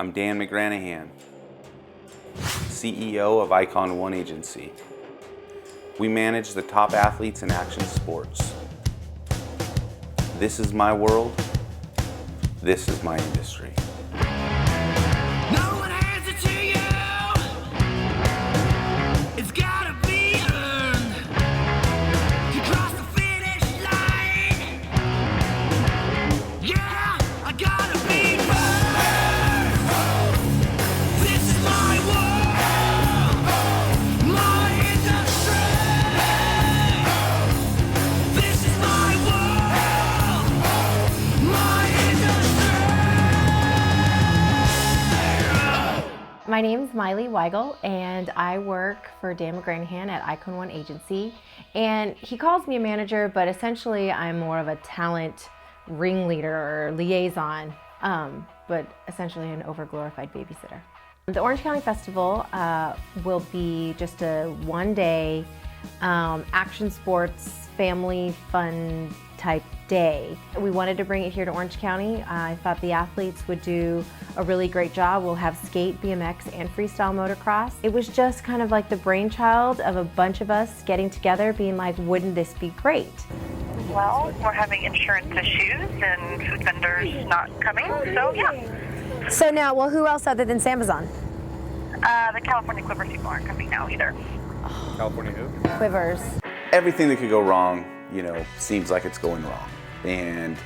I'm Dan McGranahan, CEO of Icon 1 Agency. We manage the top athletes in action sports. This is my world. This is my industry. My name is Weigele, and I work for Dan McGranahan at Icon 1 Agency. And he calls me a manager, but essentially I'm more of a talent ringleader or liaison, but essentially an overglorified babysitter. The Orange County Festival will be just a one-day action sports, family fun type day. We wanted to bring it here to Orange County. I thought the athletes would do a really great job. We'll have skate, BMX, and freestyle motocross. It was just kind of like the brainchild of a bunch of us getting together, being like, wouldn't this be great? Well, we're having insurance issues and food vendors not coming, so yeah. So now, well, who else other than Samazon? The California Quivers people aren't coming now either. California who? Quivers. Everything that could go wrong, seems like it's going wrong. And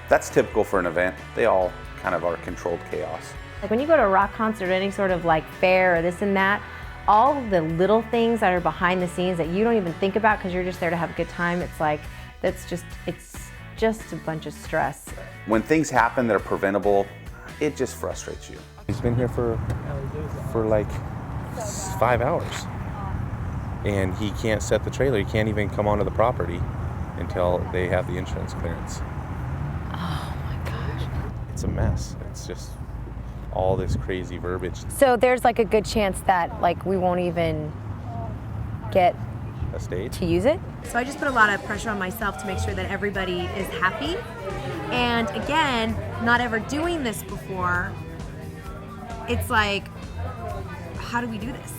that's typical for an event. They all kind of are controlled chaos. Like when you go to a rock concert or any sort of like fair or this and that, all the little things that are behind the scenes that you don't even think about because you're just there to have a good time, it's like, it's just a bunch of stress. When things happen that are preventable, it just frustrates you. He's been here for like 5 hours. And he can't set the trailer. He can't even come onto the property until they have the insurance clearance. Oh my gosh. It's a mess. It's just all this crazy verbiage. So there's like a good chance that like we won't even get A stage? to use it. So I just put a lot of pressure on myself to make sure that everybody is happy. And again, not ever doing this before, it's like, how do we do this?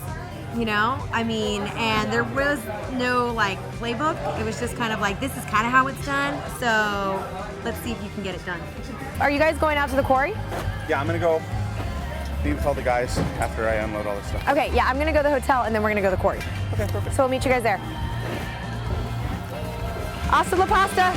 And there was no like playbook. It was just kind of like, this is kind of how it's done. So let's see if you can get it done. Are you guys going out to the quarry? Yeah, I'm gonna go be with all the guys after I unload all this stuff. Okay, yeah, I'm gonna go to the hotel and then we're gonna go to the quarry. Okay, perfect. So we'll meet you guys there. Hasta la pasta.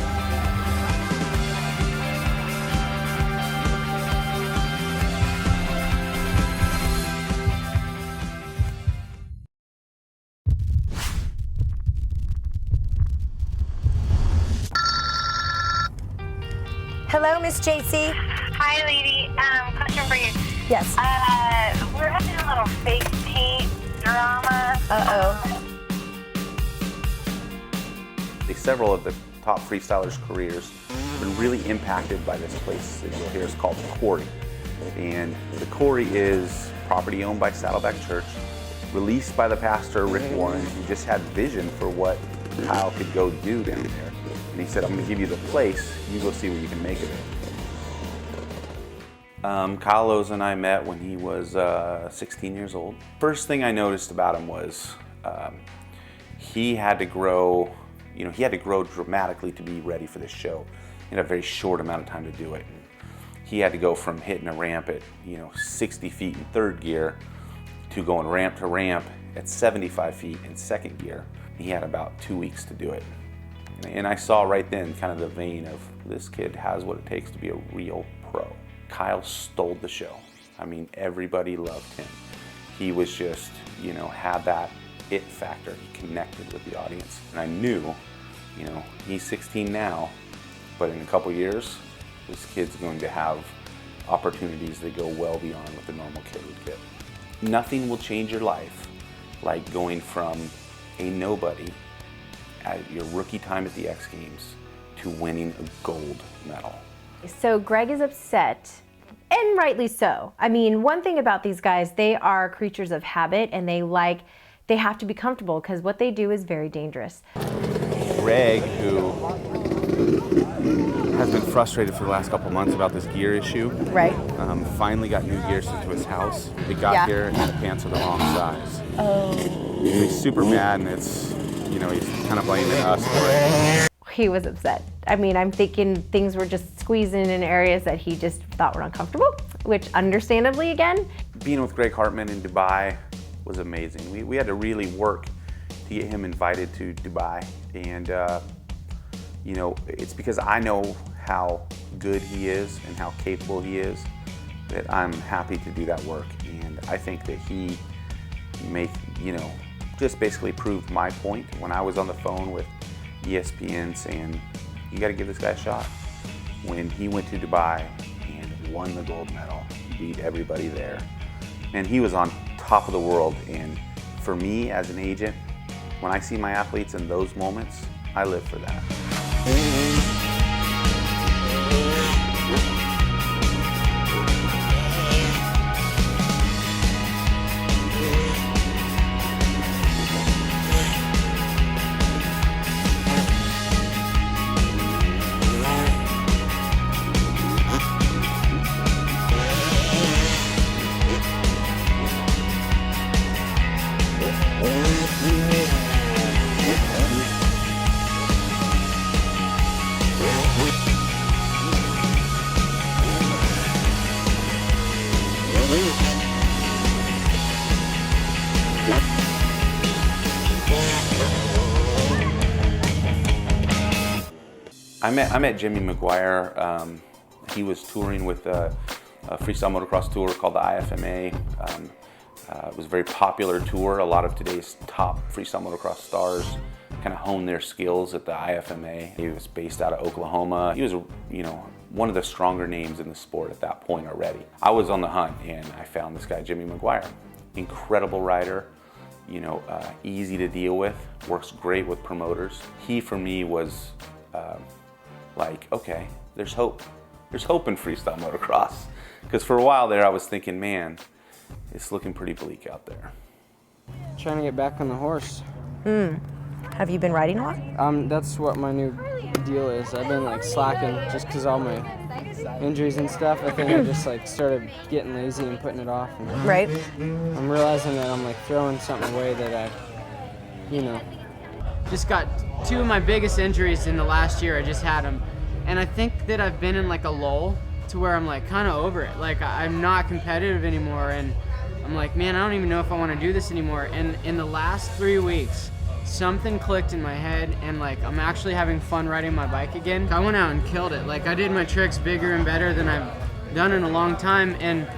Hello, Miss JC. Hi, lady. Question for you. Yes. We're having a little fake paint drama. Uh-oh. Several of the top freestylers' careers have been really impacted by this place that you'll hear is called Cory. And the Cory is property owned by Saddleback Church, released by the pastor, Rick Warren, who just had vision for what Kyle could go do down there. And he said, I'm going to give you the place, you go see what you can make of it. Kyle Loza and I met when he was 16 years old. First thing I noticed about him was he had to grow, he had to grow dramatically to be ready for this show in a very short amount of time to do it. He had to go from hitting a ramp at 60 feet in third gear to going ramp to ramp at 75 feet in second gear. He had about 2 weeks to do it. And I saw right then kind of the vein of this kid has what it takes to be a real pro. Kyle stole the show. I mean, everybody loved him. He was just, had that it factor. He connected with the audience. And I knew, he's 16 now, but in a couple years, this kid's going to have opportunities that go well beyond what the normal kid would get. Nothing will change your life like going from a nobody at your rookie time at the X Games to winning a gold medal. So Greg is upset, and rightly so. I mean, one thing about these guys, they are creatures of habit, and they have to be comfortable because what they do is very dangerous. Greg, who has been frustrated for the last couple months about this gear issue. Right. Finally got new gear sent to his house. It got here and the pants are the wrong size. Oh. He's super mad, and it's, you know, he's kind of blaming us for it. He was upset. I mean, I'm thinking things were just squeezing in areas that he just thought were uncomfortable, which understandably, again. Being with Greg Hartman in Dubai was amazing. We had to really work to get him invited to Dubai. And, you know, it's because I know how good he is and how capable he is that I'm happy to do that work. And I think that he you know, just basically proved my point when I was on the phone with ESPN saying, you got to give this guy a shot. When he went to Dubai and won the gold medal, beat everybody there, and he was on top of the world. And for me as an agent, when I see my athletes in those moments, I live for that. I met Jimmy McGuire. He was touring with a freestyle motocross tour called the IFMA. It was a very popular tour. A lot of today's top freestyle motocross stars kind of honed their skills at the IFMA. He was based out of Oklahoma. He was, you know, one of the stronger names in the sport at that point already. I was on the hunt and I found this guy, Jimmy McGuire. Incredible rider, you know, easy to deal with, works great with promoters. He, for me, was like, okay, there's hope. There's hope in freestyle motocross. Because for a while there, I was thinking, man, it's looking pretty bleak out there. Trying to get back on the horse. Have you been riding a lot? That's what my new deal is. I've been like slacking just because all my injuries and stuff. I think I just like started getting lazy and putting it off. And Right. I'm realizing that I'm like throwing something away that I, you know. Just got two of my biggest injuries in the last year. I just had them. And I think that I've been in like a lull to where I'm like kind of over it. Like I'm not competitive anymore, and I'm like, man, I don't even know if I want to do this anymore. And in the last 3 weeks, something clicked in my head, and like I'm actually having fun riding my bike again. I went out and killed it. Like I did my tricks bigger and better than I've done in a long time, and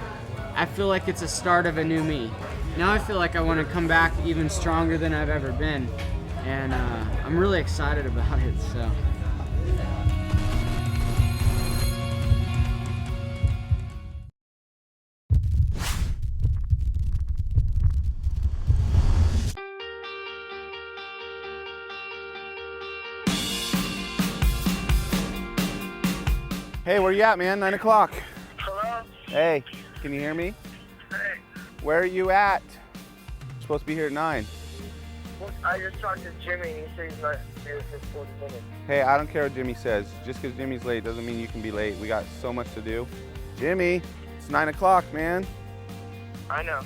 I feel like it's a start of a new me. Now I feel like I want to come back even stronger than I've ever been, and I'm really excited about it. So. Hey, where you at, man? 9 o'clock. Hello? Hey, can you hear me? Hey, Where are you at? You're supposed to be here at 9. I just talked to Jimmy and he said he's not here for 40 minutes. Hey, I don't care what Jimmy says. Just because Jimmy's late doesn't mean you can be late. We got so much to do. Jimmy, it's 9 o'clock, man. I know.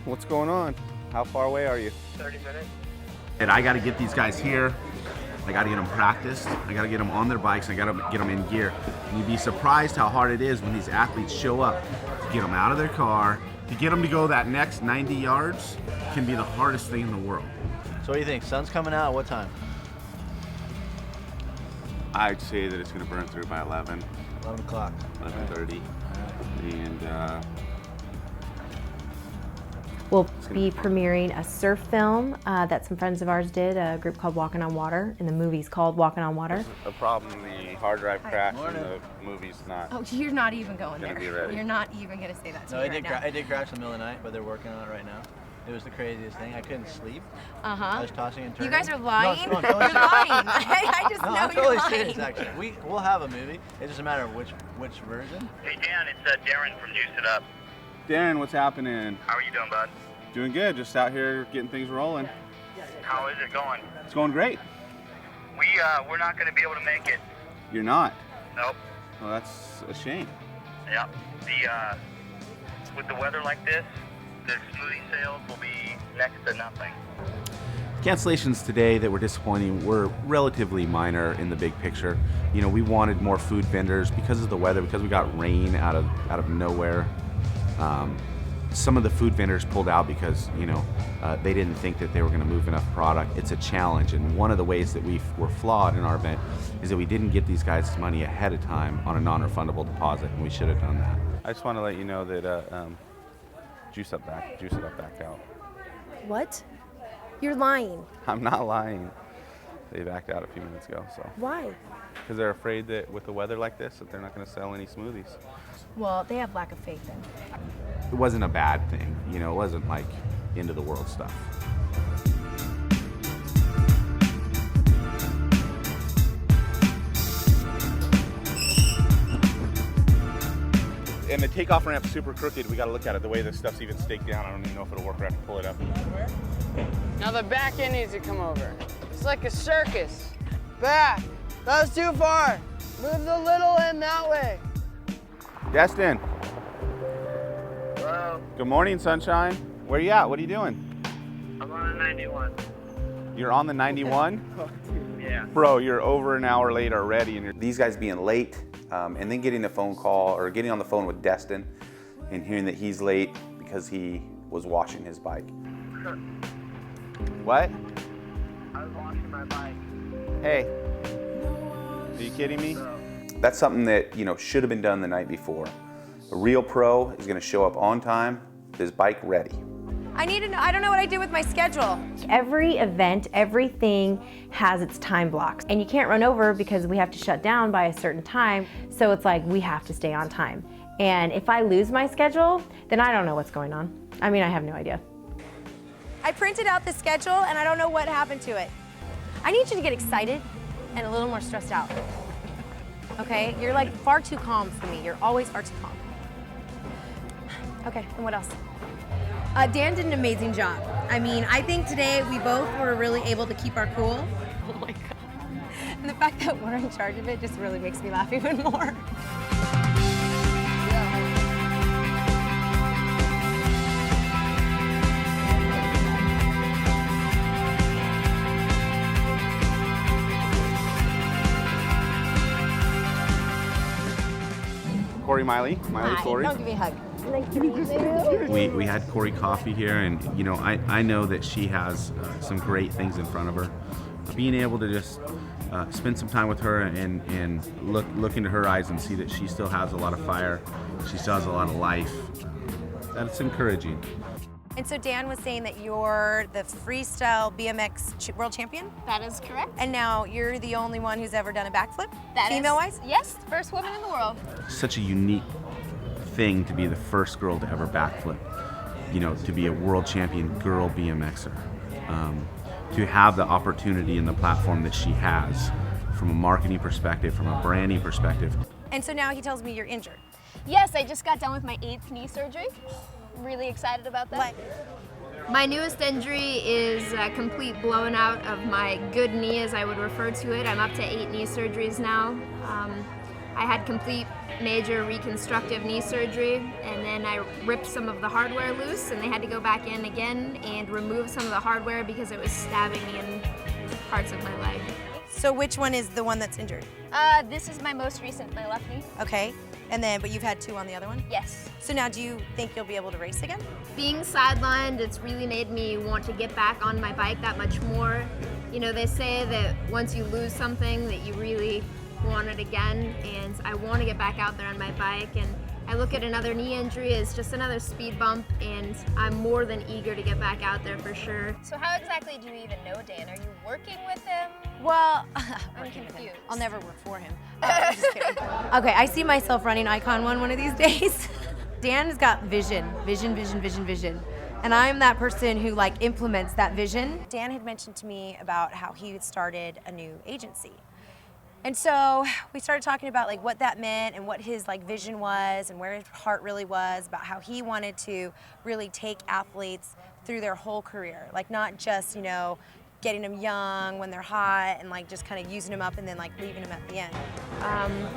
What's going on? How far away are you? 30 minutes. And I got to get these guys here. I got to get them practiced. I got to get them on their bikes. I got to get them in gear. And you'd be surprised how hard it is when these athletes show up to get them out of their car, to get them to go that next 90 yards can be the hardest thing in the world. So what do you think? Sun's coming out at what time? I'd say that it's going to burn through by 11, 11 o'clock. 11:30. And We'll be premiering a surf film that some friends of ours did, a group called Walking on Water, and the movie's called Walking on Water. a problem, the hard drive crashed and the movie's not. Oh, you're not even going Gonna there. be ready. You're not even going to say that to No, me it right did. now. It did crash in the middle of the night, but they're working on it right now. It was the craziest thing. I couldn't sleep. I was tossing and turning. You guys are lying. No, You're lying. I just No, know I'm you're totally lying. serious. Actually, we'll have a movie. It's just a matter of which version. Hey, Dan, it's Darren from Juice It Up. Darren, what's happening? How are you doing, bud? Doing good, just out here getting things rolling. How is it going? It's going great. We're not going to be able to make it. You're not. Nope. Well, that's a shame. Yeah. With the weather like this, the smoothie sales will be next to nothing. Cancellations today that were disappointing were relatively minor in the big picture. You know, we wanted more food vendors because of the weather, because we got rain out of nowhere. Some of the food vendors pulled out because, you know, they didn't think that they were going to move enough product. It's a challenge, and one of the ways that we were flawed in our event is that we didn't get these guys money ahead of time on a non-refundable deposit, and we should have done that. I just want to let you know that juice it up back out. What? You're lying. I'm not lying. They backed out a few minutes ago, so. Why? Because they're afraid that with the weather like this, that they're not going to sell any smoothies. Well, they have lack of faith then. It wasn't a bad thing, you know, it wasn't like end of the world stuff. And the takeoff ramp's super crooked. We got to look at it. The way this stuff's even staked down, I don't even know if it'll work. We have to pull it up. Now the back end needs to come over. It's like a circus. Back. That was too far. Move the little end that way. Destin. Hello. Good morning, sunshine. Where you at? What are you doing? I'm on a 91. You're on the 91? Yeah. Bro, you're over an hour late already. And these guys being late, and then getting a phone call or getting on the phone with Destin and hearing that he's late because he was washing his bike. What? I was washing my bike. Hey, are you kidding me? That's something that, you know, should have been done the night before. A real pro is going to show up on time with his bike ready. I need to know. I don't know what I do with my schedule. Every event, everything has its time blocks, and you can't run over because we have to shut down by a certain time. So it's like we have to stay on time. And if I lose my schedule, then I don't know what's going on. I mean, I have no idea. I printed out the schedule and I don't know what happened to it. I need you to get excited and a little more stressed out. Okay? You're like far too calm for me. You're always far too calm. Okay, and what else? Dan did an amazing job. I mean, I think today we both were really able to keep our cool. Oh my God. And the fact that we're in charge of it just really makes me laugh even more. Cory, Maile, Cory. Don't give me a hug. We had Cory Coffey here, and you know, I know that she has some great things in front of her. Being able to just spend some time with her and look into her eyes and see that she still has a lot of fire, she still has a lot of life, that's encouraging. And so Dan was saying that you're the freestyle BMX world champion? That is correct. And now you're the only one who's ever done a backflip, female-wise? Yes, first woman in the world. Such a unique thing to be the first girl to ever backflip, you know, to be a world champion girl BMXer, to have the opportunity and the platform that she has from a marketing perspective, from a branding perspective. And so now he tells me you're injured. Yes, I just got done with my 8th knee surgery. Really excited about that. My newest injury is a complete blown out of my good knee, as I would refer to it. I'm up to 8 knee surgeries now. I had complete major reconstructive knee surgery, and then I ripped some of the hardware loose, and they had to go back in again and remove some of the hardware because it was stabbing me in parts of my leg. So which one is the one that's injured? This is my most recent, my left knee. Okay, and then, but you've had 2 on the other one? Yes. So now do you think you'll be able to race again? Being sidelined, it's really made me want to get back on my bike that much more. You know, they say that once you lose something that you really want it again, and I want to get back out there on my bike, and I look at another knee injury as just another speed bump, and I'm more than eager to get back out there for sure. So how exactly do you even know Dan? Are you working with him? Well, I'm confused. I'll never work for him. I'm just kidding. Okay, I see myself running Icon one of these days. Dan has got vision. And I'm that person who like implements that vision. Dan had mentioned to me about how he had started a new agency. And so we started talking about like what that meant and what his like vision was and where his heart really was, about how he wanted to really take athletes through their whole career. Like not just, you know, getting them young when they're hot and like just kind of using them up and then like leaving them at the end?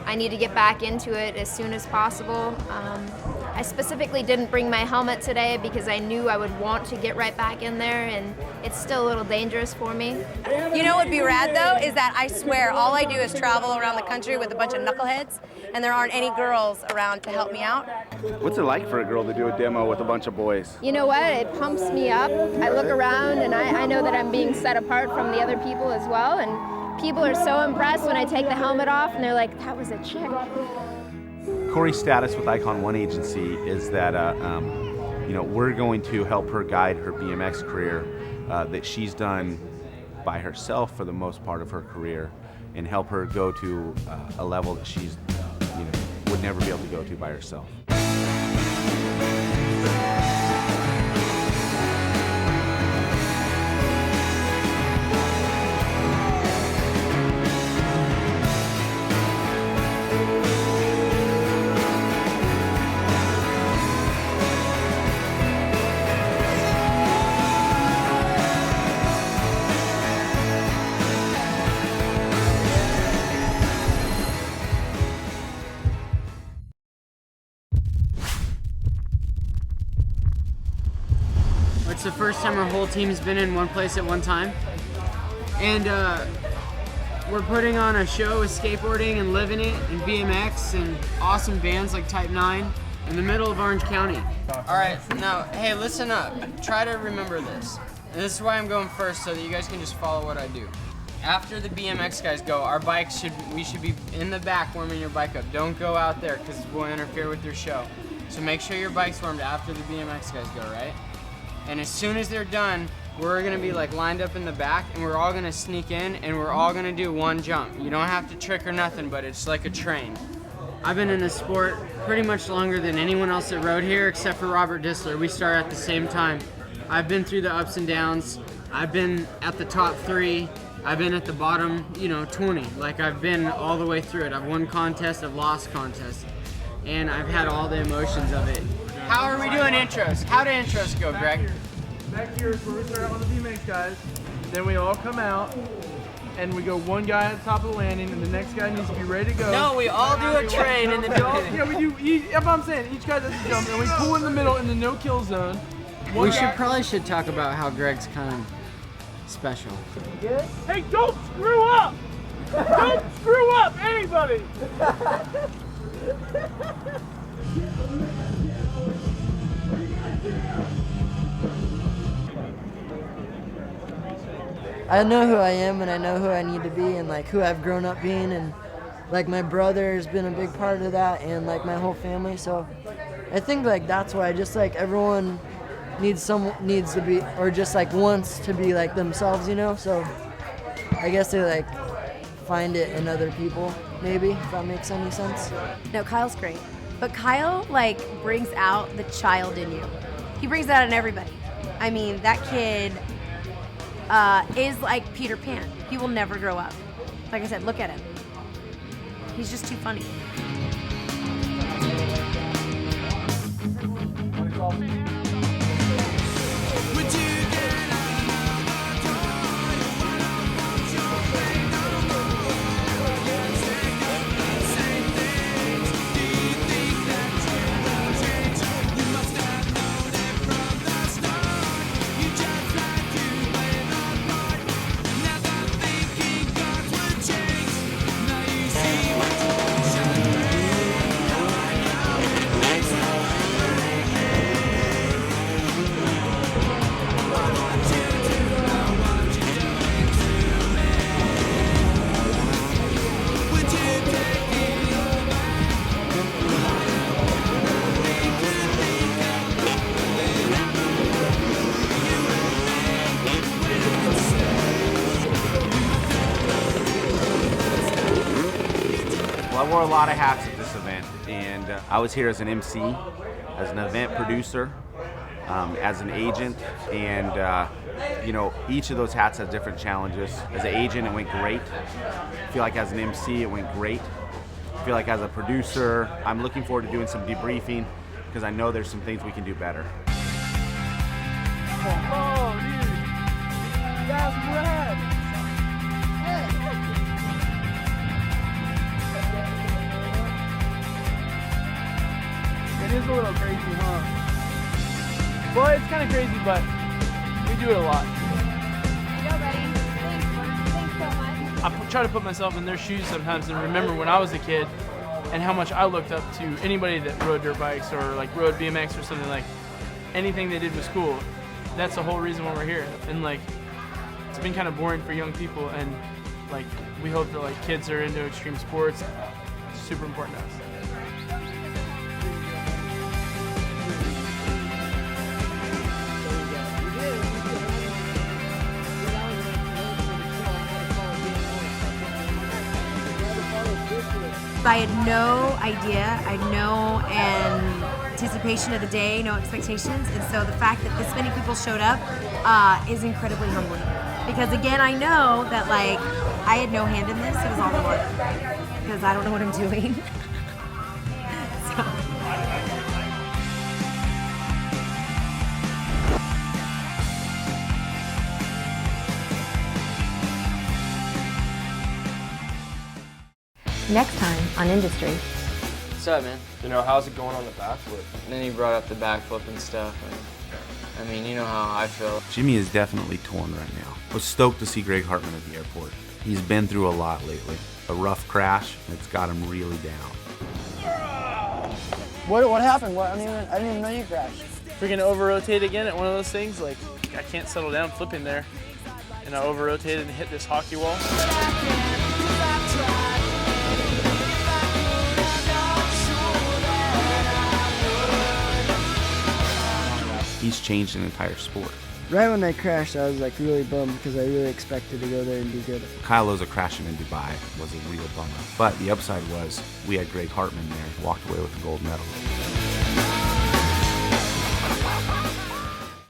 I need to get back into it as soon as possible. I specifically didn't bring my helmet today because I knew I would want to get right back in there, and it's still a little dangerous for me. You know what would be rad though is that I swear all I do is travel around the country with a bunch of knuckleheads, and there aren't any girls around to help me out. What's it like for a girl to do a demo with a bunch of boys? You know what? It pumps me up. I look around and I know that I'm being set apart from the other people as well, and people are so impressed when I take the helmet off and they're like, that was a chick. Cory's status with Icon 1 Agency is that we're going to help her guide her BMX career that she's done by herself for the most part of her career, and help her go to a level that she's would never be able to go to by herself. It's the first time our whole team's been in one place at one time. And we're putting on a show with skateboarding and living it and BMX and awesome bands like Type 9 in the middle of Orange County. All right, now, hey, listen up. Try to remember this. And this is why I'm going first, so that you guys can just follow what I do. After the BMX guys go, our bikes we should be in the back warming your bike up. Don't go out there because we'll interfere with your show. So make sure your bike's warmed after the BMX guys go, right? And as soon as they're done, we're gonna be like lined up in the back, and we're all gonna sneak in, and we're all gonna do one jump. You don't have to trick or nothing, but it's like a train. I've been in this sport pretty much longer than anyone else that rode here, except for Robert Dissler. We started at the same time. I've been through the ups and downs. I've been at the top 3. I've been at the bottom, 20. Like, I've been all the way through it. I've won contests, I've lost contests, and I've had all the emotions of it. How are we doing intros? How do intros go, Greg? Back here is where we start out with the BMX guys. Then we all come out, and we go one guy at the top of the landing, and the next guy needs to be ready to go. No, we all do a train in the middle. Yeah, we do. That's what I'm saying. Each guy does a jump, and we pull in the middle in the no-kill zone. We probably should talk about how Greg's kind of special. Hey, don't screw up! Don't screw up, anybody! I know who I am, and I know who I need to be, and like who I've grown up being, and like my brother has been a big part of that, and like my whole family. So I think like that's why just like everyone needs to be, or just like wants to be like themselves, So I guess they like find it in other people, maybe, if that makes any sense. No, Kyle's great. But Kyle, like, brings out the child in you. He brings that out in everybody. I mean, that kid is like Peter Pan. He will never grow up. Like I said, look at him. He's just too funny. Well, I wore a lot of hats at this event, and I was here as an MC, as an event producer, as an agent, and each of those hats has different challenges. As an agent, it went great. I feel like as an MC, it went great. I feel like as a producer, I'm looking forward to doing some debriefing because I know there's some things we can do better. Oh, dude. That's rad. It is a little crazy, huh? Well, it's kind of crazy, but we do it a lot. I try to put myself in their shoes sometimes and remember when I was a kid and how much I looked up to anybody that rode dirt bikes or like rode BMX or something. Like anything they did was cool. That's the whole reason why we're here. And like it's been kind of boring for young people, and like we hope that like kids are into extreme sports. It's super important to us. I had no idea, I had no anticipation of the day, no expectations, and so the fact that this many people showed up is incredibly humbling. Because again, I know that like I had no hand in this, it was all the Lord, because I don't know what I'm doing. So. Next time on Industry. What's up, man? You know, how's it going on the backflip? And then he brought up the backflip and stuff. And, I mean, you know how I feel. Jimmy is definitely torn right now. I was stoked to see Greg Hartman at the airport. He's been through a lot lately. A rough crash, and it's got him really down. What happened? I didn't even know you crashed. Freaking over-rotate again at one of those things. Like, I can't settle down flipping there. And I over-rotated and hit this hockey wall. He's changed an entire sport. Right when I crashed, I was like really bummed because I really expected to go there and do good. Kyle Loza crashing in Dubai was a real bummer. But the upside was we had Greg Hartman there, walked away with the gold medal.